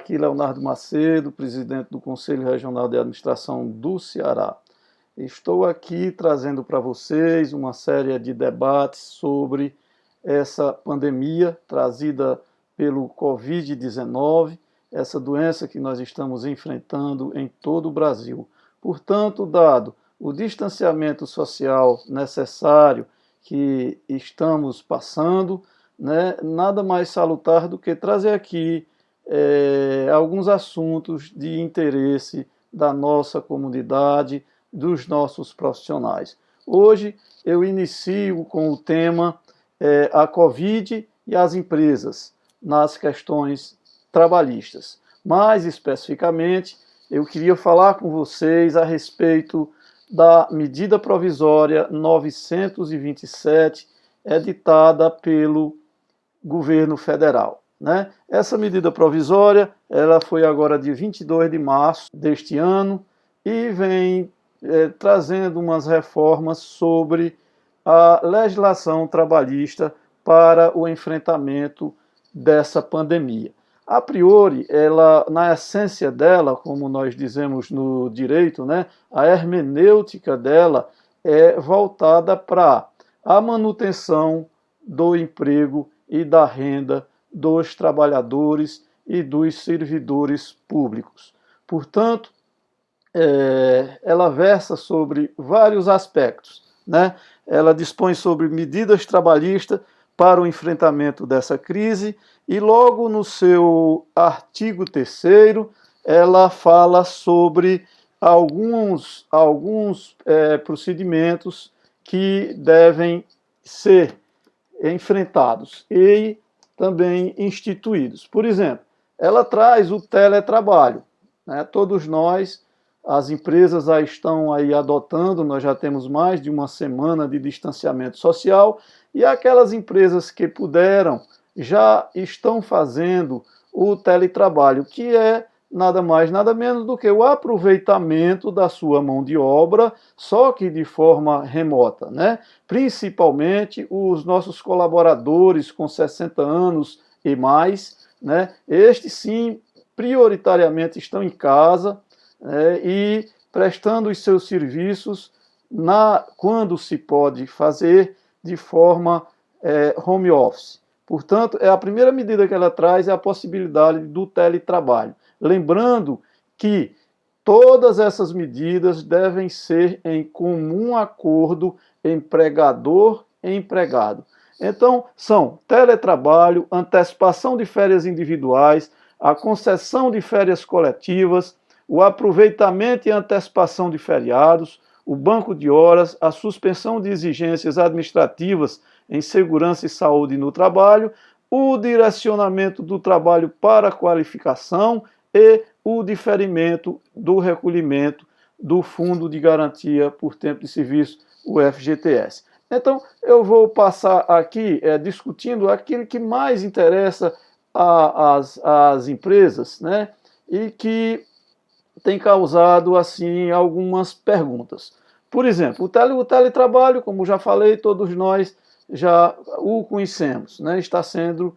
aqui Leonardo Macedo, presidente do Conselho Regional de Administração do Ceará. Estou aqui trazendo para vocês uma série de debates sobre essa pandemia trazida pelo Covid-19, essa doença que nós estamos enfrentando em todo o Brasil. Portanto, dado o distanciamento social necessário que estamos passando, nada mais salutar do que trazer aqui alguns assuntos de interesse da nossa comunidade, dos nossos profissionais. Hoje eu inicio com o tema a Covid e as empresas nas questões trabalhistas. Mais especificamente, eu queria falar com vocês a respeito da medida provisória 927, editada pelo governo federal. Essa medida provisória ela foi agora de 22 de março deste ano e vem trazendo umas reformas sobre a legislação trabalhista para o enfrentamento dessa pandemia. A priori, ela, na essência dela, como nós dizemos no direito, a hermenêutica dela é voltada para a manutenção do emprego e da renda dos trabalhadores e dos servidores públicos. Portanto, ela versa sobre vários aspectos. Ela dispõe sobre medidas trabalhistas para o enfrentamento dessa crise e logo no seu artigo 3º ela fala sobre alguns procedimentos que devem ser enfrentados e também instituídos. Por exemplo, ela traz o teletrabalho. Todos nós, as empresas já estão aí adotando, nós já temos mais de uma semana de distanciamento social e aquelas empresas que puderam já estão fazendo o teletrabalho, que é nada mais, nada menos do que o aproveitamento da sua mão de obra, só que de forma remota, Principalmente os nossos colaboradores com 60 anos e mais, Estes sim, prioritariamente estão em casa e prestando os seus serviços quando se pode fazer de forma home office. Portanto, a primeira medida que ela traz é a possibilidade do teletrabalho. Lembrando que todas essas medidas devem ser em comum acordo empregador e empregado. Então, são teletrabalho, antecipação de férias individuais, a concessão de férias coletivas, o aproveitamento e antecipação de feriados, o banco de horas, a suspensão de exigências administrativas em segurança e saúde no trabalho, o direcionamento do trabalho para a qualificação e o diferimento do recolhimento do Fundo de Garantia por Tempo de Serviço, o FGTS. Então, eu vou passar aqui discutindo aquilo que mais interessa às empresas, e que tem causado, assim, algumas perguntas. Por exemplo, o teletrabalho, como já falei, todos nós já o conhecemos, está sendo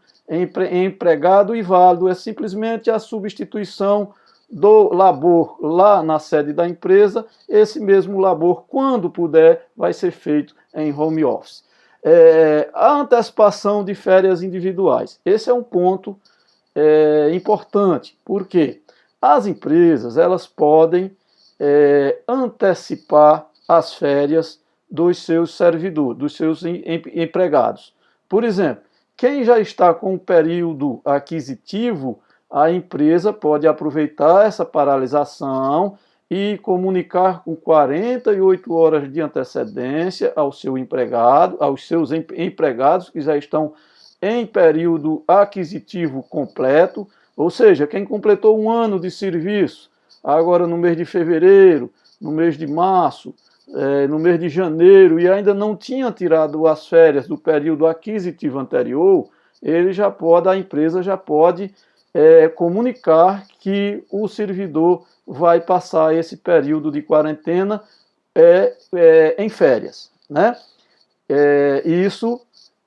empregado e válido, é simplesmente a substituição do labor lá na sede da empresa, esse mesmo labor, quando puder, vai ser feito em home office. A antecipação de férias individuais, esse é um ponto importante, porque as empresas elas podem antecipar as férias dos seus servidores, dos seus empregados. Por exemplo, quem já está com o período aquisitivo, a empresa pode aproveitar essa paralisação e comunicar com 48 horas de antecedência ao seu empregado, aos seus empregados que já estão em período aquisitivo completo, ou seja, quem completou um ano de serviço, agora no mês de fevereiro, no mês de março, no mês de janeiro, e ainda não tinha tirado as férias do período aquisitivo anterior, a empresa já pode comunicar que o servidor vai passar esse período de quarentena em férias. Isso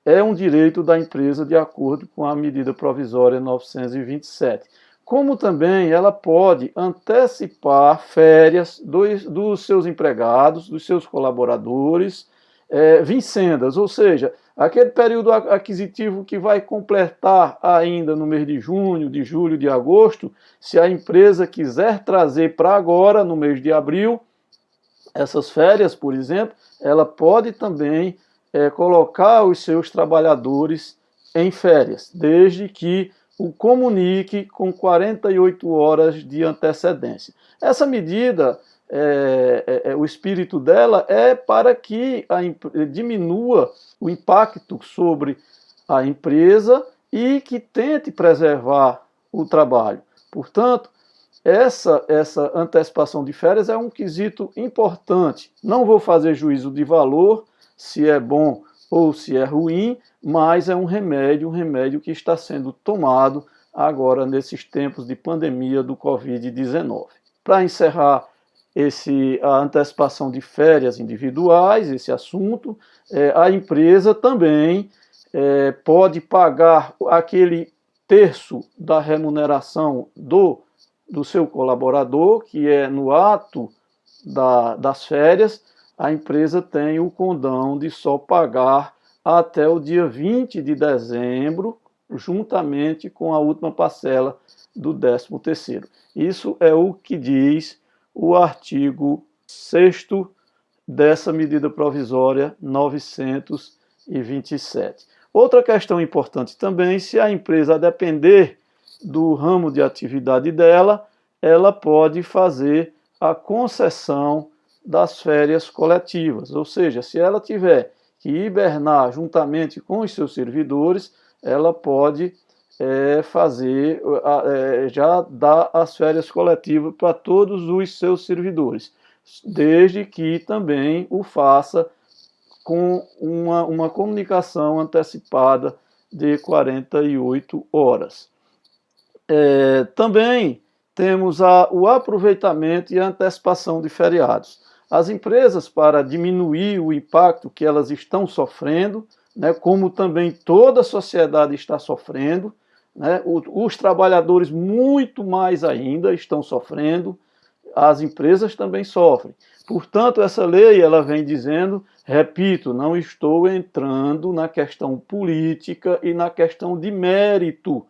é um direito da empresa de acordo com a medida provisória 927. como também ela pode antecipar férias dos seus empregados, dos seus colaboradores, vincendas, ou seja, aquele período aquisitivo que vai completar ainda no mês de junho, de julho, de agosto, se a empresa quiser trazer para agora, no mês de abril, essas férias, por exemplo, ela pode também colocar os seus trabalhadores em férias, desde que o comunique com 48 horas de antecedência. Essa medida, o espírito dela é para que diminua o impacto sobre a empresa e que tente preservar o trabalho. Portanto, essa antecipação de férias é um quesito importante. Não vou fazer juízo de valor, se é bom ou se é ruim, mas é um remédio que está sendo tomado agora nesses tempos de pandemia do Covid-19. Para encerrar a antecipação de férias individuais, esse assunto, a empresa também pode pagar aquele terço da remuneração do seu colaborador, que é no ato das férias, a empresa tem o condão de só pagar até o dia 20 de dezembro, juntamente com a última parcela do 13º. Isso é o que diz o artigo 6º dessa medida provisória 927. Outra questão importante também, se a empresa depender do ramo de atividade dela, ela pode fazer a concessão das férias coletivas, ou seja, se ela tiver que hibernar juntamente com os seus servidores, ela pode já dar as férias coletivas para todos os seus servidores, desde que também o faça com uma comunicação antecipada de 48 horas. Também temos o aproveitamento e a antecipação de feriados. As empresas, para diminuir o impacto que elas estão sofrendo, né, como também toda a sociedade está sofrendo, né, os trabalhadores muito mais ainda estão sofrendo, as empresas também sofrem. Portanto, essa lei ela vem dizendo, repito, não estou entrando na questão política e na questão de mérito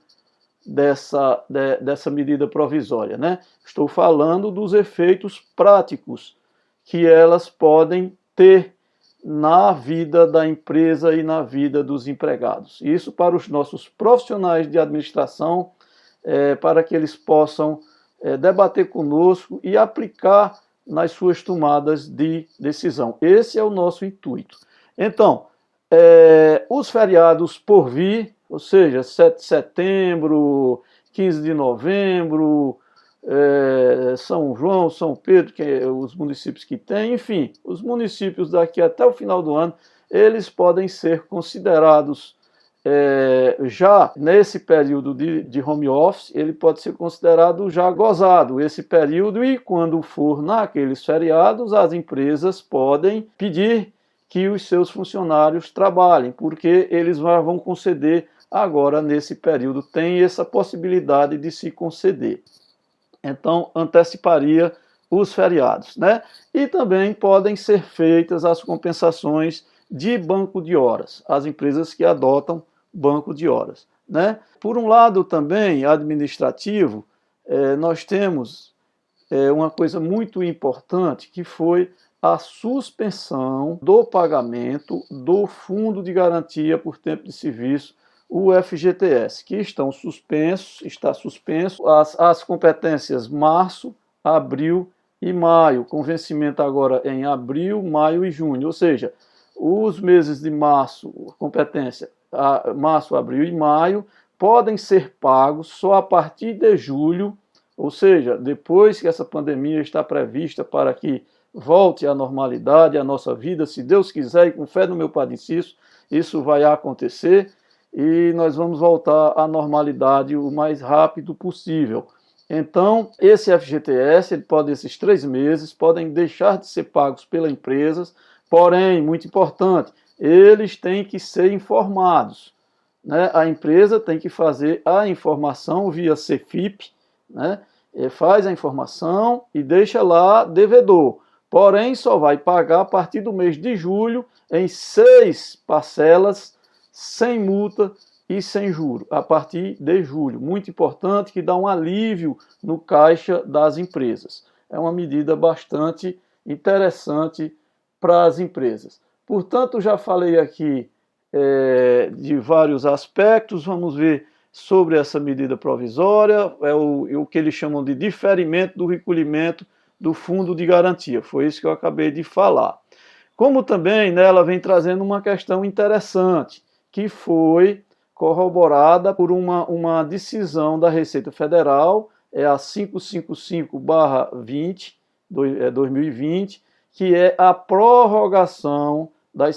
dessa medida provisória, né? Estou falando dos efeitos práticos que elas podem ter na vida da empresa e na vida dos empregados. Isso para os nossos profissionais de administração, para que eles possam debater conosco e aplicar nas suas tomadas de decisão. Esse é o nosso intuito. Então, os feriados por vir, ou seja, 7 de setembro, 15 de novembro, São João, São Pedro, que é os municípios que têm, enfim, os municípios daqui até o final do ano, eles podem ser considerados, já nesse período de home office, ele pode ser considerado já gozado, esse período, e quando for naqueles feriados, as empresas podem pedir que os seus funcionários trabalhem, porque eles vão conceder agora nesse período, tem essa possibilidade de se conceder. Então, anteciparia os feriados, né? E também podem ser feitas as compensações de banco de horas, as empresas que adotam banco de horas, né? Por um lado também administrativo, nós temos uma coisa muito importante, que foi a suspensão do pagamento do Fundo de Garantia por Tempo de Serviço, o FGTS, que está suspenso as competências março, abril e maio, com vencimento agora em abril, maio e junho, ou seja, os meses de março, competência março, abril e maio, podem ser pagos só a partir de julho, ou seja, depois que essa pandemia está prevista para que volte à normalidade, à nossa vida, se Deus quiser, e com fé no meu Padre Cício, isso vai acontecer, e nós vamos voltar à normalidade o mais rápido possível. Então, esse FGTS, esses 3 meses, podem deixar de ser pagos pelas empresas, porém, muito importante, eles têm que ser informados, né? A empresa tem que fazer a informação via CEFIP, né? Faz a informação e deixa lá devedor. Porém, só vai pagar a partir do mês de julho em 6 parcelas, sem multa e sem juro, a partir de julho. Muito importante, que dá um alívio no caixa das empresas. É uma medida bastante interessante para as empresas. Portanto, já falei aqui de vários aspectos. Vamos ver sobre essa medida provisória, o que eles chamam de diferimento do recolhimento do fundo de garantia. Foi isso que eu acabei de falar. Como também, né, ela vem trazendo uma questão interessante, que foi corroborada por uma decisão da Receita Federal, a 555/20, 2020, que é a prorrogação da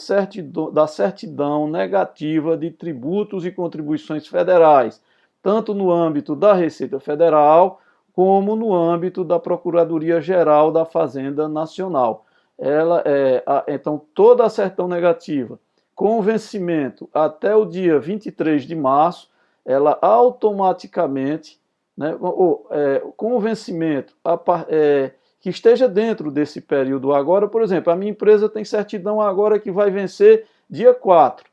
certidão negativa de tributos e contribuições federais, tanto no âmbito da Receita Federal, como no âmbito da Procuradoria-Geral da Fazenda Nacional. Então, toda a certidão negativa com vencimento até o dia 23 de março, ela automaticamente, né, com o vencimento que esteja dentro desse período agora, por exemplo, a minha empresa tem certidão agora que vai vencer dia 4,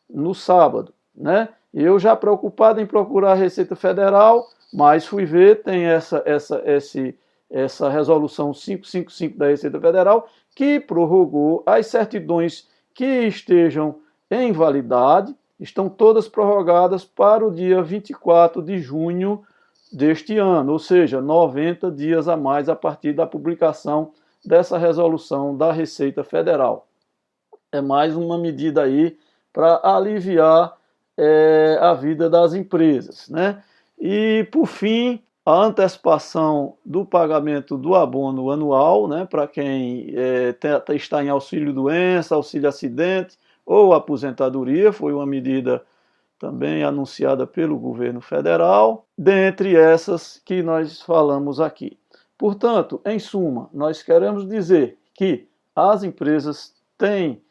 no sábado, né? Eu já preocupado em procurar a Receita Federal, mas fui ver, tem essa resolução 555 da Receita Federal, que prorrogou as certidões que estejam em validade, estão todas prorrogadas para o dia 24 de junho deste ano, ou seja, 90 dias a mais a partir da publicação dessa resolução da Receita Federal. É mais uma medida aí para aliviar a vida das empresas, né? E, por fim, a antecipação do pagamento do abono anual, né, para quem está em auxílio-doença, auxílio-acidente ou aposentadoria, foi uma medida também anunciada pelo governo federal, dentre essas que nós falamos aqui. Portanto, em suma, nós queremos dizer que as empresas têm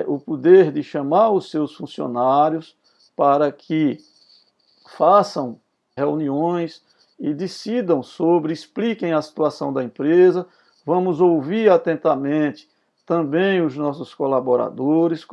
o poder de chamar os seus funcionários para que façam reuniões e decidam sobre, expliquem a situação da empresa. Vamos ouvir atentamente também os nossos colaboradores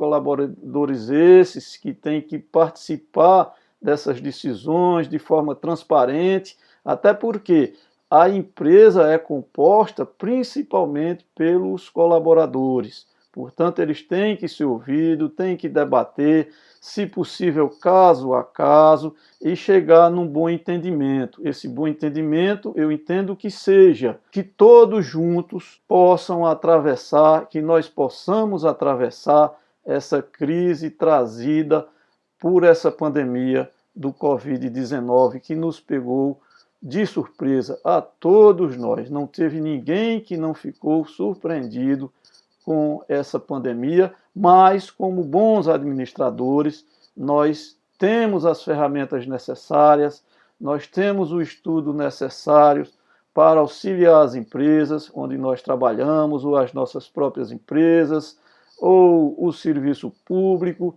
esses que têm que participar dessas decisões de forma transparente, até porque a empresa é composta principalmente pelos colaboradores. Portanto, eles têm que ser ouvidos, têm que debater, se possível, caso a caso, e chegar num bom entendimento. Esse bom entendimento, eu entendo que seja que todos juntos possam atravessar, que nós possamos atravessar essa crise trazida por essa pandemia do Covid-19, que nos pegou de surpresa a todos nós. Não teve ninguém que não ficou surpreendido com essa pandemia, mas como bons administradores, nós temos as ferramentas necessárias, nós temos o estudo necessário para auxiliar as empresas onde nós trabalhamos, ou as nossas próprias empresas, ou o serviço público,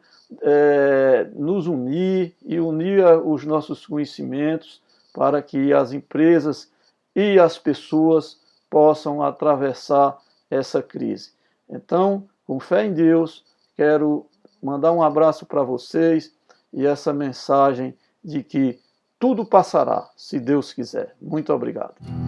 nos unir e unir os nossos conhecimentos para que as empresas e as pessoas possam atravessar essa crise. Então, com fé em Deus, quero mandar um abraço para vocês e essa mensagem de que tudo passará, se Deus quiser. Muito obrigado.